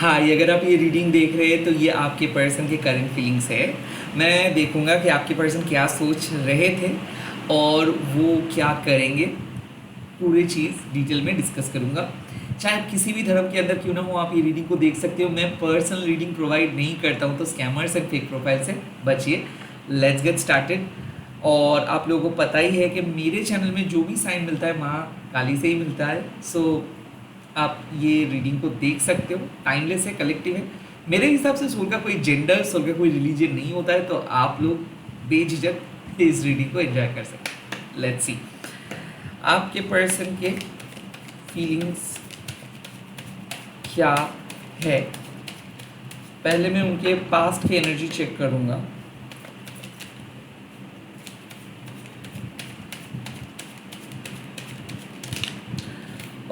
हाँ, ये अगर आप ये रीडिंग देख रहे हैं तो ये आपके पर्सन के करंट फीलिंग्स है। मैं देखूंगा कि आपके पर्सन क्या सोच रहे थे और वो क्या करेंगे। पूरी चीज़ डिटेल में डिस्कस करूंगा। चाहे आप किसी भी धर्म के अंदर क्यों ना हो, आप ये रीडिंग को देख सकते हो। मैं पर्सनल रीडिंग प्रोवाइड नहीं करता हूँ, तो स्कैमर्स एंड फेक प्रोफाइल से बचिए। Let's get started. और आप लोगों को पता ही है कि मेरे चैनल में जो भी साइन मिलता है माँ काली से ही मिलता है। सो आप ये रीडिंग को देख सकते हो। टाइमलेस है, कलेक्टिव है। मेरे हिसाब से सोल का कोई जेंडर, सोल का कोई रिलीजन नहीं होता है, तो आप लोग बेझिझक इस रीडिंग को एंजॉय कर सकते हैं। लेट्स सी आपके पर्सन के फीलिंग्स क्या है। पहले मैं उनके पास्ट की एनर्जी चेक करूंगा।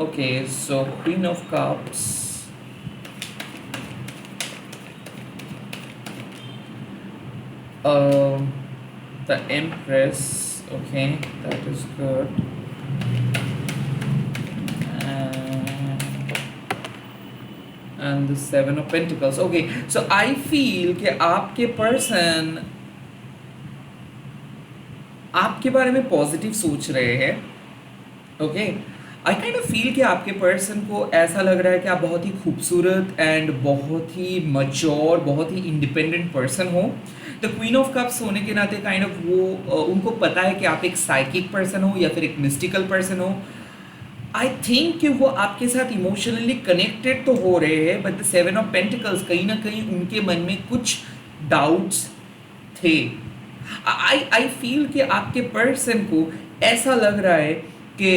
Okay, so queen of cups, the empress. Okay, that is good. And the seven of pentacles. Okay, so I feel कि आपके पर्सन आपके बारे में पॉजिटिव सोच रहे हैं। Okay, I kind of feel कि आपके पर्सन को ऐसा लग रहा है कि आप बहुत ही खूबसूरत एंड बहुत ही मच्योर, बहुत ही इंडिपेंडेंट पर्सन हो। द क्वीन ऑफ कप्स होने के नाते काइंड ऑफ वो उनको पता है कि आप एक साइकिक पर्सन हो या फिर एक मिस्टिकल पर्सन हो। आई थिंक कि वो आपके साथ इमोशनली कनेक्टेड तो हो रहे हैं, but the seven of pentacles कहीं ना कहीं उनके मन में कुछ डाउट्स थे। आई फील कि आपके पर्सन को ऐसा लग रहा है कि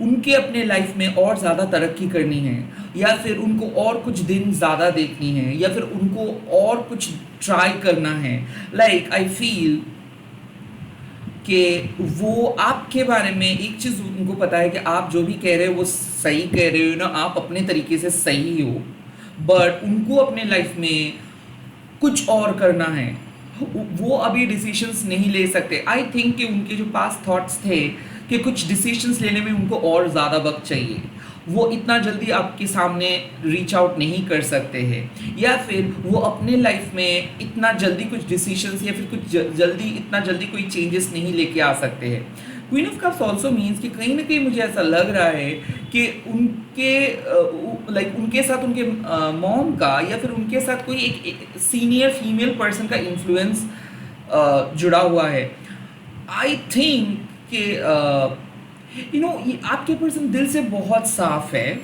उनके अपने लाइफ में और ज़्यादा तरक्की करनी है, या फिर उनको और कुछ दिन ज़्यादा देखनी है, या फिर उनको और कुछ ट्राई करना है। लाइक आई फील कि वो आपके बारे में एक चीज़ उनको पता है कि आप जो भी कह रहे हो वो सही कह रहे हो ना, आप अपने तरीके से सही हो, बट उनको अपने लाइफ में कुछ और करना है। वो अभी डिसीशंस नहीं ले सकते। आई थिंक कि उनके जो पास्ट थॉट्स थे कि कुछ डिसीशंस लेने में उनको और ज़्यादा वक्त चाहिए, वो इतना जल्दी आपके सामने रीच आउट नहीं कर सकते हैं, या फिर वो अपने लाइफ में इतना जल्दी कुछ डिसीशंस या फिर कुछ जल्दी इतना जल्दी कोई चेंजेस नहीं लेके आ सकते हैं। Queen of cups also means कि कहीं ना कहीं मुझे ऐसा लग रहा है कि उनके लाइक उनके साथ उनके मॉम का या फिर उनके साथ कोई एक सीनियर फीमेल पर्सन का इन्फ्लुएंस जुड़ा हुआ है। आई थिंक कि आपके पर्सन दिल से बहुत साफ है,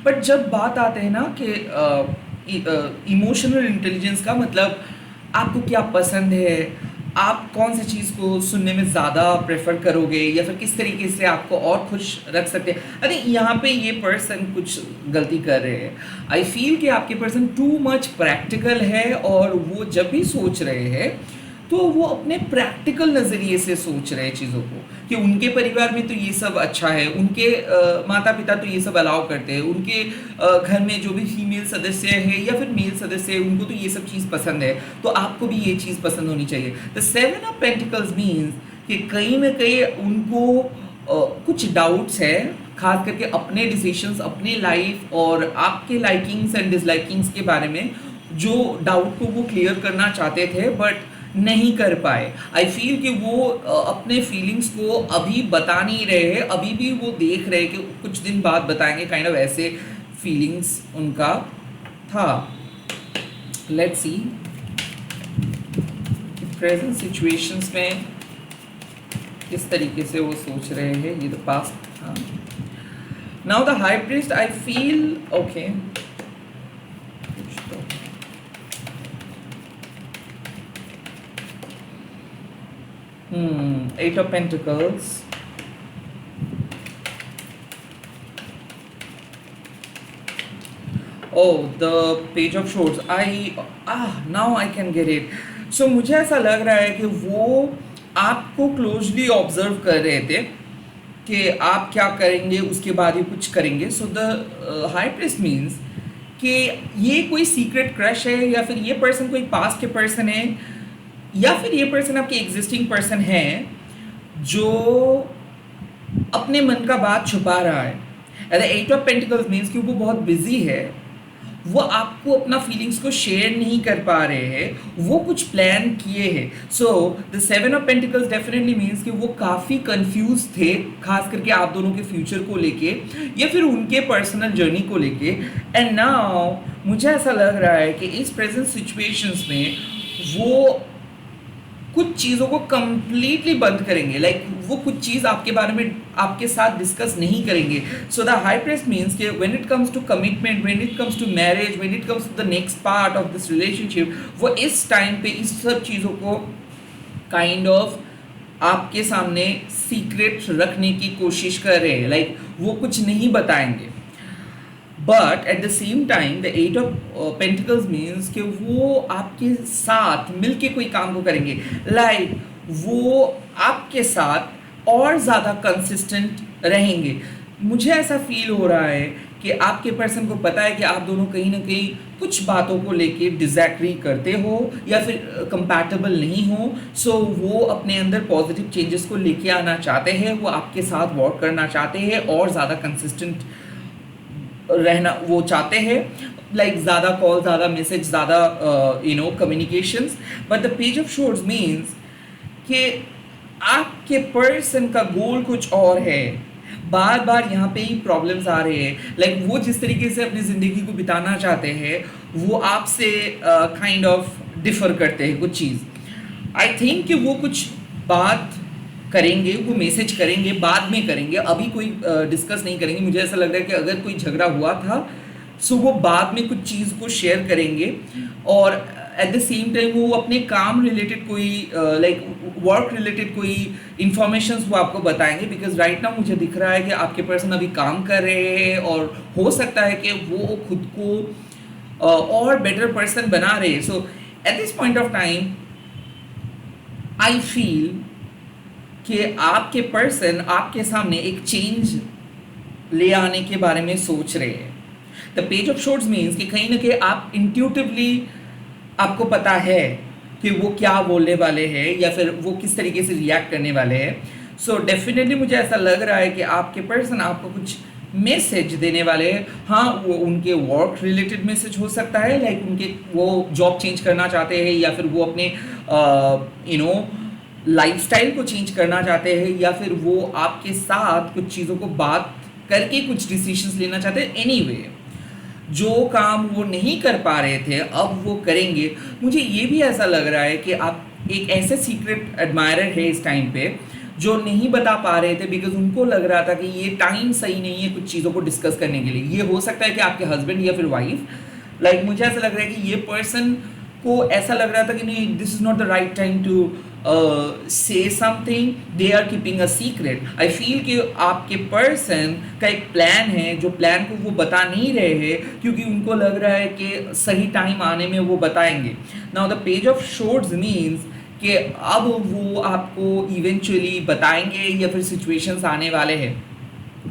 बट जब बात आते हैं ना कि इमोशनल इंटेलिजेंस का मतलब आपको क्या पसंद है, आप कौन सी चीज़ को सुनने में ज़्यादा प्रेफर करोगे, या फिर किस तरीके से आपको और खुश रख सकते हैं। अरे यहाँ पे ये पर्सन कुछ गलती कर रहे हैं। आई फील कि आपके पर्सन टू मच प्रैक्टिकल है, और वो जब भी सोच रहे हैं तो वो अपने प्रैक्टिकल नज़रिए से सोच रहे हैं चीज़ों को, कि उनके परिवार में तो ये सब अच्छा है, उनके माता पिता तो ये सब अलाउ करते हैं, उनके घर में जो भी फीमेल सदस्य है या फिर मेल सदस्य है उनको तो ये सब चीज़ पसंद है, तो आपको भी ये चीज़ पसंद होनी चाहिए। The seven of pentacles means कि कहीं ना कहीं उनको कुछ डाउट्स है, खास करके अपने डिसीशंस, अपने लाइफ और आपके लाइकिंग्स एंड डिसलाइकिंग्स के बारे में, जो डाउट को वो क्लियर करना चाहते थे बट नहीं कर पाए। आई फील कि वो अपने फीलिंग्स को अभी बता नहीं रहे हैं, अभी भी वो देख रहे हैं कि कुछ दिन बाद बताएंगे, काइंड ऑफ ऐसे फीलिंग्स उनका था। लेट्स सी प्रेजेंट सिचुएशंस में किस तरीके से वो सोच रहे हैं। ये द पास्ट था। Now the high priest, I feel okay, Eight of Pentacles. Oh, the Page of Swords. Now I can get it. So मुझे ऐसा लग रहा है कि वो आपको क्लोजली ऑब्जर्व कर रहे थे कि आप क्या करेंगे, उसके बाद ही कुछ करेंगे। So the high priest means कि ये कोई सीक्रेट क्रश है, या फिर ये पर्सन कोई पास्ट के पर्सन है, या फिर ये पर्सन आपके एग्जिस्टिंग पर्सन है जो अपने मन का बात छुपा रहा है। The eight of pentacles means कि वो बहुत बिजी है, वो आपको अपना फीलिंग्स को शेयर नहीं कर पा रहे हैं, वो कुछ प्लान किए हैं। So the seven of pentacles definitely means कि वो काफ़ी कंफ्यूज थे, खास करके आप दोनों के फ्यूचर को लेके या फिर उनके पर्सनल जर्नी को लेके। एंड नाउ मुझे ऐसा लग रहा है कि इस प्रेजेंट सिचुएशंस में वो कुछ चीज़ों को कंप्लीटली बंद करेंगे, लाइक वो कुछ चीज़ आपके बारे में आपके साथ डिस्कस नहीं करेंगे। So the high pressed means कि when it comes to commitment, when it comes to marriage, when it comes to the next part of this relationship, वो इस टाइम पे इस सब चीज़ों को काइंड ऑफ आपके सामने सीक्रेट रखने की कोशिश कर रहे हैं, लाइक वो कुछ नहीं बताएंगे। But at the same time the eight of pentacles means कि वो आपके साथ मिलके कोई काम को करेंगे, लाइक वो आपके साथ और ज़्यादा कंसिस्टेंट रहेंगे। मुझे ऐसा फील हो रहा है कि आपके पर्सन को पता है कि आप दोनों कहीं ना कहीं कुछ बातों को लेके डिसएग्री करते हो या फिर कंपैटिबल नहीं हो। सो वो अपने अंदर पॉजिटिव चेंजेस को लेके आना चाहते हैं, वो आपके साथ वर्क करना चाहते हैं और ज़्यादा कंसिस्टेंट रहना वो चाहते हैं, लाइक ज़्यादा कॉल, ज़्यादा मैसेज, ज़्यादा communications. But the page of शोर्ड्स मीन्स कि आपके पर्सन का गोल कुछ और है। बार बार यहाँ पे ही प्रॉब्लम्स आ रहे हैं, लाइक वो जिस तरीके से अपनी ज़िंदगी को बिताना चाहते हैं वो आपसे काइंड ऑफ डिफर करते हैं कुछ चीज़। आई थिंक कि वो कुछ बात करेंगे, वो मैसेज करेंगे, बाद में करेंगे, अभी कोई डिस्कस नहीं करेंगे। मुझे ऐसा लग रहा है कि अगर कोई झगड़ा हुआ था सो वो बाद में कुछ चीज़ को शेयर करेंगे और एट द सेम टाइम वो अपने काम रिलेटेड कोई लाइक वर्क रिलेटेड कोई इंफॉर्मेशन वो आपको बताएंगे। बिकॉज राइट नाउ मुझे दिख रहा है कि आपके पर्सन अभी काम कर रहे हैं और हो सकता है कि वो खुद को और बेटर पर्सन बना रहे हैं। So at this point of time I feel कि आपके पर्सन आपके सामने एक चेंज ले आने के बारे में सोच रहे हैं। द पेज ऑफ शोर्ड्स मीन्स कि कहीं ना कहीं आप इंट्यूटिवली आपको पता है कि वो क्या बोलने वाले हैं या फिर वो किस तरीके से रिएक्ट करने वाले हैं। सो डेफिनेटली मुझे ऐसा लग रहा है कि आपके पर्सन आपको कुछ मैसेज देने वाले हैं। हाँ, वो उनके वर्क रिलेटेड मैसेज हो सकता है, लाइक उनके वो जॉब चेंज करना चाहते हैं या फिर वो अपने लाइफस्टाइल को चेंज करना चाहते हैं या फिर वो आपके साथ कुछ चीज़ों को बात करके कुछ डिसीजंस लेना चाहते हैं। एनीवे, जो काम वो नहीं कर पा रहे थे अब वो करेंगे। मुझे ये भी ऐसा लग रहा है कि आप एक ऐसे सीक्रेट एडमायरर है इस टाइम पे जो नहीं बता पा रहे थे बिकॉज उनको लग रहा था कि ये टाइम सही नहीं है कुछ चीज़ों को डिस्कस करने के लिए। ये हो सकता है कि आपके हस्बैंड या फिर वाइफ, लाइक मुझे ऐसा लग रहा है कि ये पर्सन को ऐसा लग रहा था कि नहीं, this is not the right time to say something, they are keeping a secret. I feel कि आपके पर्सन का एक प्लान है जो प्लान को वो बता नहीं रहे हैं क्योंकि उनको लग रहा है कि सही टाइम आने में वो बताएंगे। नाउ द पेज ऑफ शोर्ड्स मीन्स कि अब वो आपको इवेंचुअली बताएंगे या फिर सिचुएशंस आने वाले हैं।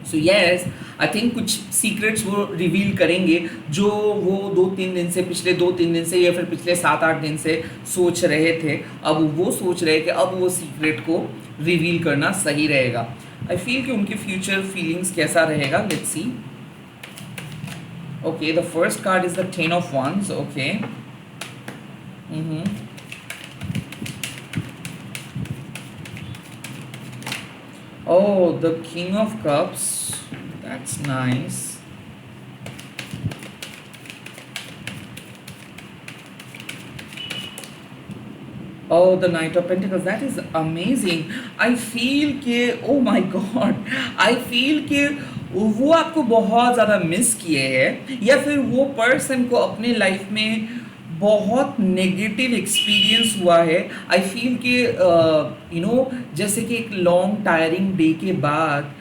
सो यस, आई थिंक कुछ सीक्रेट्स वो रिवील करेंगे जो वो 2-3 दिन से, पिछले 2-3 दिन से या फिर पिछले 7-8 दिन से सोच रहे थे। अब वो सोच रहे हैं कि अब वो सीक्रेट को रिवील करना सही रहेगा। आई फील कि उनके फ्यूचर फीलिंग्स कैसा रहेगा, let's see. Okay, the first card is the 10 of wands। Okay, oh, the king of cups, that's nice. Oh, the knight of pentacles, that is amazing. I feel कि oh my god, I feel कि वो आपको बहुत ज़्यादा miss किए हैं या फिर वो पर्सन को अपने लाइफ में बहुत नेगेटिव एक्सपीरियंस हुआ है। आई फील कि जैसे कि एक लॉन्ग टायरिंग डे के बाद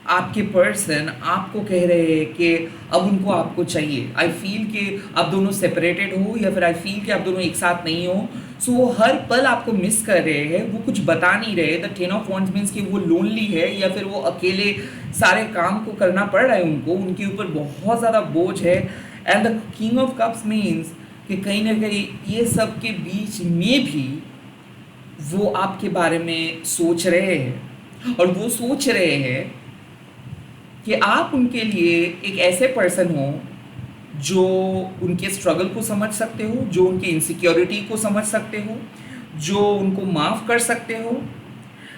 आपके पर्सन आपको कह रहे हैं कि अब उनको आपको चाहिए। आई फील कि आप दोनों सेपरेटेड हो या फिर आई फील कि आप दोनों एक साथ नहीं हो। सो वो हर पल आपको मिस कर रहे हैं, वो कुछ बता नहीं रहे। द 10 ऑफ wands मीन्स कि वो लोनली है या फिर वो अकेले सारे काम को करना पड़ रहा है उनको, उनके ऊपर बहुत ज़्यादा बोझ है। And the king of cups means कि कहीं ना कहीं ये सब के बीच में भी वो आपके बारे में सोच रहे हैं और वो सोच रहे हैं कि आप उनके लिए एक ऐसे पर्सन हो जो उनके स्ट्रगल को समझ सकते हो, जो उनके इनसिक्योरिटी को समझ सकते हो, जो उनको माफ़ कर सकते हो।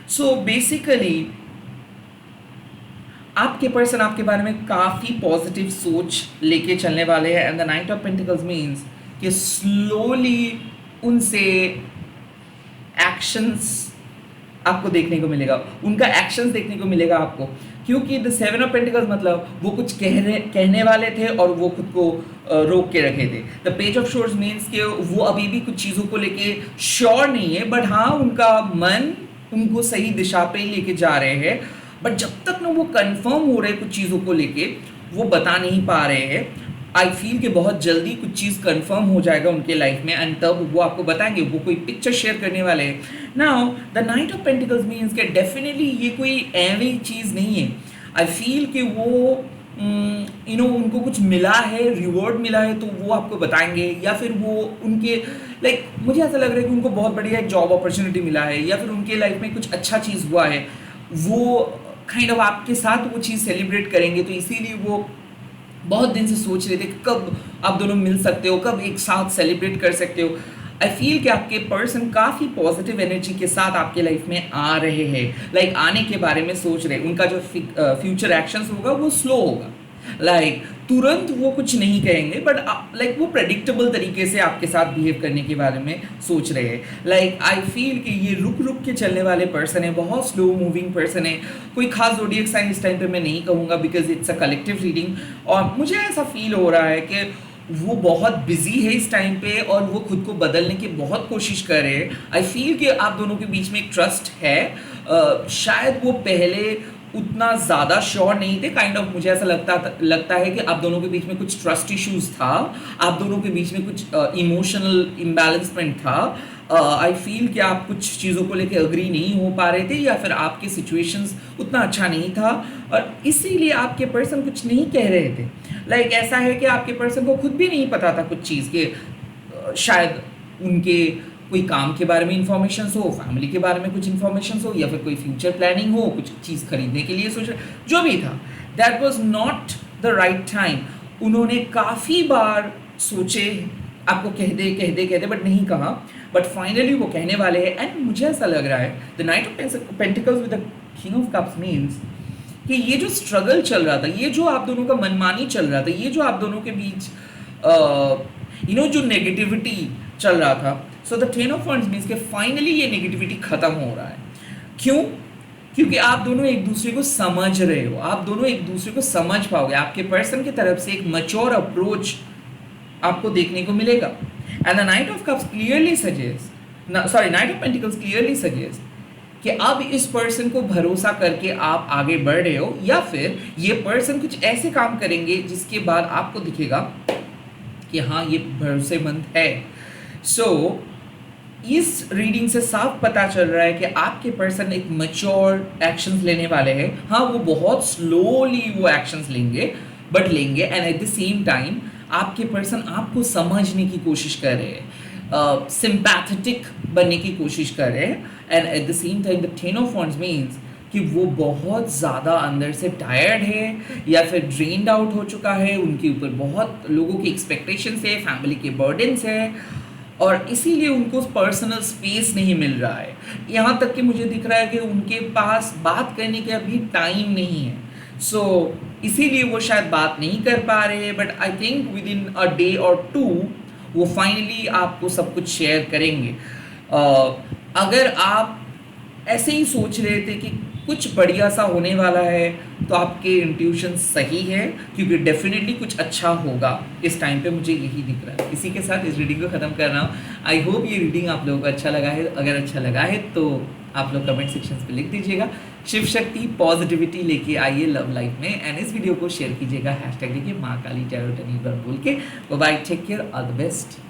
सो बेसिकली आपके पर्सन आपके बारे में काफ़ी पॉजिटिव सोच लेके चलने वाले हैं, and the night of pentacles means कि स्लोली उनसे एक्शंस आपको देखने को मिलेगा, उनका एक्शंस देखने को मिलेगा आपको, क्योंकि द सेवन ऑफ पेंटिकल्स मतलब वो कुछ कहने वाले थे और वो खुद को रोक के रखे थे। The page of shores means कि वो अभी भी कुछ चीज़ों को लेके श्योर नहीं है, बट हाँ उनका मन उनको सही दिशा पे लेके जा रहे हैं, बट जब तक ना वो कंफर्म हो रहे कुछ चीज़ों को लेके वो बता नहीं पा रहे हैं। आई फील कि बहुत जल्दी कुछ चीज़ कंफर्म हो जाएगा उनके लाइफ में, एंड तब वो आपको बताएंगे, वो कोई पिक्चर शेयर करने वाले हैं। Now the night of pentacles means कि डेफिनेटली ये कोई ऐसी चीज़ नहीं है। आई फील कि वो उनको कुछ मिला है, रिवॉर्ड मिला है, तो वो आपको बताएंगे, या फिर वो उनके मुझे ऐसा लग रहा है कि उनको बहुत बढ़िया एक जॉब अपॉर्चुनिटी मिला है, या फिर उनके लाइफ में कुछ अच्छा चीज़ हुआ है, वो काइंड ऑफ आपके साथ वो चीज़ सेलिब्रेट करेंगे। तो इसीलिए वो बहुत दिन से सोच रहे थे कि कब आप दोनों मिल सकते हो, कब एक साथ सेलिब्रेट कर सकते हो। आई फील कि आपके पर्सन काफ़ी पॉजिटिव एनर्जी के साथ आपके लाइफ में आ रहे हैं, आने के बारे में सोच रहे हैं। उनका जो फ्यूचर एक्शंस होगा वो स्लो होगा, तुरंत वो कुछ नहीं कहेंगे, बट वो प्रेडिक्टेबल तरीके से आपके साथ बिहेव करने के बारे में सोच रहे हैं। आई फील कि ये रुक रुक के चलने वाले पर्सन है, बहुत स्लो मूविंग पर्सन है। कोई खास ज़ोडिएक साइन इस टाइम पे मैं नहीं कहूँगा, because it's a collective reading, और मुझे ऐसा फील हो रहा है कि वो बहुत बिजी है इस टाइम पे, और वो खुद को बदलने की बहुत कोशिश कर रहे हैं। आई फील कि आप दोनों के बीच में एक ट्रस्ट है। शायद वो पहले उतना ज़्यादा श्योर नहीं थे, काइंड ऑफ मुझे ऐसा लगता है कि आप दोनों के बीच में कुछ ट्रस्ट इश्यूज था, आप दोनों के बीच में कुछ इमोशनल इम्बैलेंसमेंट था। आई फील कि आप कुछ चीज़ों को लेकर अग्री नहीं हो पा रहे थे, या फिर आपके सिचुएशंस उतना अच्छा नहीं था, और इसीलिए आपके पर्सन कुछ नहीं कह रहे थे। ऐसा है कि आपके पर्सन को खुद भी नहीं पता था कुछ चीज़ के, शायद उनके कोई काम के बारे में इंफॉर्मेशन हो, फैमिली के बारे में कुछ इंफॉर्मेशन हो, या फिर कोई फ्यूचर प्लानिंग हो, कुछ चीज़ खरीदने के लिए सोच रहे, जो भी था, that was not the right time. उन्होंने काफ़ी बार सोचे, आपको कह दे बट नहीं कहा, बट फाइनली वो कहने वाले हैं। एंड मुझे ऐसा लग रहा है the night of pentacles with the king of cups means कि ये जो स्ट्रगल चल रहा था, ये जो आप दोनों का मनमानी चल रहा था, ये जो आप दोनों के बीच जो नेगेटिविटी चल रहा था, so the ten of wands means कि फाइनली ये नेगेटिविटी खत्म हो रहा है। क्यों? क्योंकि आप दोनों एक दूसरे को समझ रहे हो, आप दोनों एक दूसरे को समझ पाओगे। आपके पर्सन की तरफ से एक मैच्योर अप्रोच आपको देखने को मिलेगा। And the night of cups clearly suggest, night of pentacles clearly suggest कि अब इस पर्सन को भरोसा करके आप आगे बढ़ रहे हो, या फिर ये पर्सन कुछ ऐसे काम करेंगे जिसके बाद आपको दिखेगा कि हाँ ये भरोसेमंद है। सो इस रीडिंग से साफ पता चल रहा है कि आपके पर्सन एक मैच्योर एक्शंस लेने वाले हैं। हाँ वो बहुत स्लोली वो एक्शंस लेंगे, बट लेंगे, and eight the same time आपके पर्सन आपको समझने की कोशिश कर रहे हैं, सिंपैथेटिक बनने की कोशिश कर रहे हैं। And eight the same time the ten of wands means कि वो बहुत ज़्यादा अंदर से टायर्ड है, या फिर ड्रेन्ड आउट हो चुका है, उनके ऊपर बहुत लोगों की एक्सपेक्टेशंस है, फैमिली के बर्डन्स है, और इसीलिए उनको पर्सनल स्पेस नहीं मिल रहा है। यहाँ तक कि मुझे दिख रहा है कि उनके पास बात करने का अभी टाइम नहीं है। सो इसीलिए वो शायद बात नहीं कर पा रहे हैं, but I think with in a day और टू वो फाइनली आपको सब कुछ शेयर करेंगे। अगर आप ऐसे ही सोच रहे थे कि कुछ बढ़िया सा होने वाला है, तो आपके इंट्यूशन सही है, क्योंकि डेफिनेटली कुछ अच्छा होगा इस टाइम पे, मुझे यही दिख रहा है। इसी के साथ इस रीडिंग को ख़त्म कर रहा हूँ। आई होप ये रीडिंग आप लोगों को अच्छा लगा है। अगर अच्छा लगा है तो आप लोग कमेंट सेक्शन पे लिख दीजिएगा। शिव शक्ति पॉजिटिविटी लेके आइए लव लाइफ में, एंड इस वीडियो को शेयर कीजिएगा #लेके माँ काली टैरोट बोल के। Bye, take care, all the best.